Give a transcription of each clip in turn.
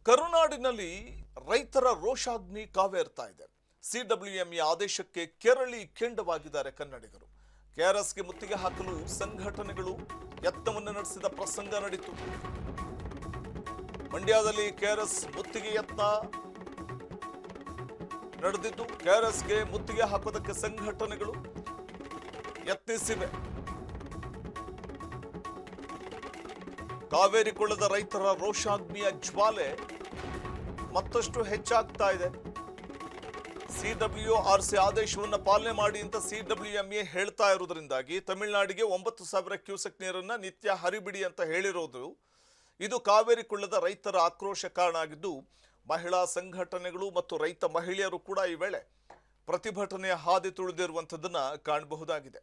ಕರುನಾಡಿನಲ್ಲಿ ರೈತರ ರೋಷಾಗ್ನಿ ಕಾವೇರ್ತಾ ಇದೆ. ಸಿಡಬ್ಲ್ಯೂಎಂಎ ಆದೇಶಕ್ಕೆ ಕೆರಳಿ ಕೆಂಡವಾಗಿದ್ದಾರೆ ಕನ್ನಡಿಗರು. ಕೆಆರ್ಎಸ್ಗೆ ಮುತ್ತಿಗೆ ಹಾಕಲು ಸಂಘಟನೆಗಳು ಯತ್ನವನ್ನು ನಡೆಸಿದ ಪ್ರಸಂಗ ನಡೆಯಿತು. ಮಂಡ್ಯದಲ್ಲಿ ಕೆಆರ್ಎಸ್ ಮುತ್ತಿಗೆ ಯತ್ನ ನಡೆದಿದ್ದು, ಕೆಆರ್ಎಸ್ಗೆ ಮುತ್ತಿಗೆ ಹಾಕೋದಕ್ಕೆ ಸಂಘಟನೆಗಳು ಯತ್ನಿಸಿವೆ. ಕಾವೇರಿ ಕೊಳ್ಳದ ರೈತರ ರೋಷಾಗ್ನಿಯ ಜ್ವಾಲೆ ಮತ್ತಷ್ಟು ಹೆಚ್ಚಾಗ್ತಾ ಇದೆ. ಸಿಡಬ್ಲ್ಯೂಆರ್ಸಿ ಆದೇಶವನ್ನು ಪಾಲನೆ ಮಾಡಿ ಅಂತ ಸಿಡಬ್ಲ್ಯೂಎಂಎ ಹೇಳ್ತಾ ಇರೋದ್ರಿಂದಾಗಿ ತಮಿಳುನಾಡಿಗೆ 9,000 ಕ್ಯೂಸೆಕ್ ನೀರನ್ನ ನಿತ್ಯ ಹರಿಬಿಡಿ ಅಂತ ಹೇಳಿರೋದು, ಇದು ಕಾವೇರಿ ಕೊಳ್ಳದ ರೈತರ ಆಕ್ರೋಶ ಕಾರಣ ಆಗಿದ್ದು, ಮಹಿಳಾ ಸಂಘಟನೆಗಳು ಮತ್ತು ರೈತ ಮಹಿಳೆಯರು ಕೂಡ ಈ ವೇಳೆ ಪ್ರತಿಭಟನೆಯ ಹಾದಿ ತುಳಿದಿರುವಂಥದ್ದನ್ನ ಕಾಣಬಹುದಾಗಿದೆ.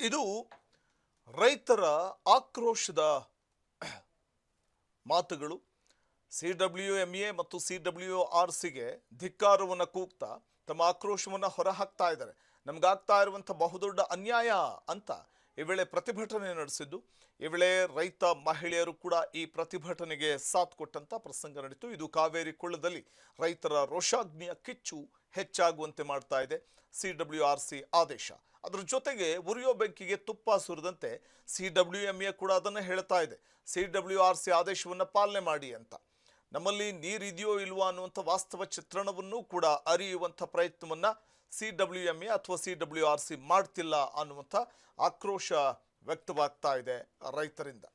ಇದು ರೈತರ ಆಕ್ರೋಶದ ಮಾತುಗಳು. ಸಿಡಬ್ಲ್ಯೂಎಂಎ ಮತ್ತು ಸಿಡಬ್ಲ್ಯೂಆರ್ಸಿಗೆ ಧಿಕ್ಕಾರವನ್ನು ಕೂಗ್ತಾ ತಮ್ಮ ಆಕ್ರೋಶವನ್ನು ಹೊರಹಾಕ್ತಾ ಇದ್ದಾರೆ. ನಮಗಾಗ್ತಾ ಇರುವಂಥ ಬಹುದೊಡ್ಡ ಅನ್ಯಾಯ ಅಂತ ಈ ವೇಳೆ ಪ್ರತಿಭಟನೆ ನಡೆಸಿದ್ದು, ಈ ವೇಳೆ ರೈತ ಮಹಿಳೆಯರು ಕೂಡ ಈ ಪ್ರತಿಭಟನೆಗೆ ಸಾಥ್ ಕೊಟ್ಟಂತ ಪ್ರಸಂಗ ನಡೀತು. ಇದು ಕಾವೇರಿ ಕೊಳ್ಳದಲ್ಲಿ ರೈತರ ರೋಷಾಗ್ನಿಯ ಕಿಚ್ಚು ಹೆಚ್ಚಾಗುವಂತೆ ಮಾಡ್ತಾ ಇದೆ ಸಿಡಬ್ಲ್ಯೂಆರ್ಸಿ ಆದೇಶ. ಅದರ ಜೊತೆಗೆ ಉರಿಯೋ ಬೆಂಕಿಗೆ ತುಪ್ಪ ಸುರಿದಂತೆ ಸಿಡಬ್ಲ್ಯೂಎಂಎ ಕೂಡ ಅದನ್ನು ಹೇಳ್ತಾ ಇದೆ, ಸಿಡಬ್ಲ್ಯೂಆರ್ಸಿ ಆದೇಶವನ್ನು ಪಾಲನೆ ಮಾಡಿ ಅಂತ. ನಮ್ಮಲ್ಲಿ ನೀರಿದೆಯೋ ಇಲ್ವಾ ಅನ್ನುವಂಥ ವಾಸ್ತವ ಚಿತ್ರಣವನ್ನು ಕೂಡ ಅರಿಯುವಂಥ ಪ್ರಯತ್ನವನ್ನು ಸಿಡಬ್ಲ್ಯೂಎಂಎ ಅಥವಾ ಸಿಡಬ್ಲ್ಯೂಆರ್ಸಿ ಮಾಡ್ತಿಲ್ಲ ಅನ್ನುವಂಥ ಆಕ್ರೋಶ ವ್ಯಕ್ತವಾಗ್ತಾ ಇದೆ ರೈತರಿಂದ.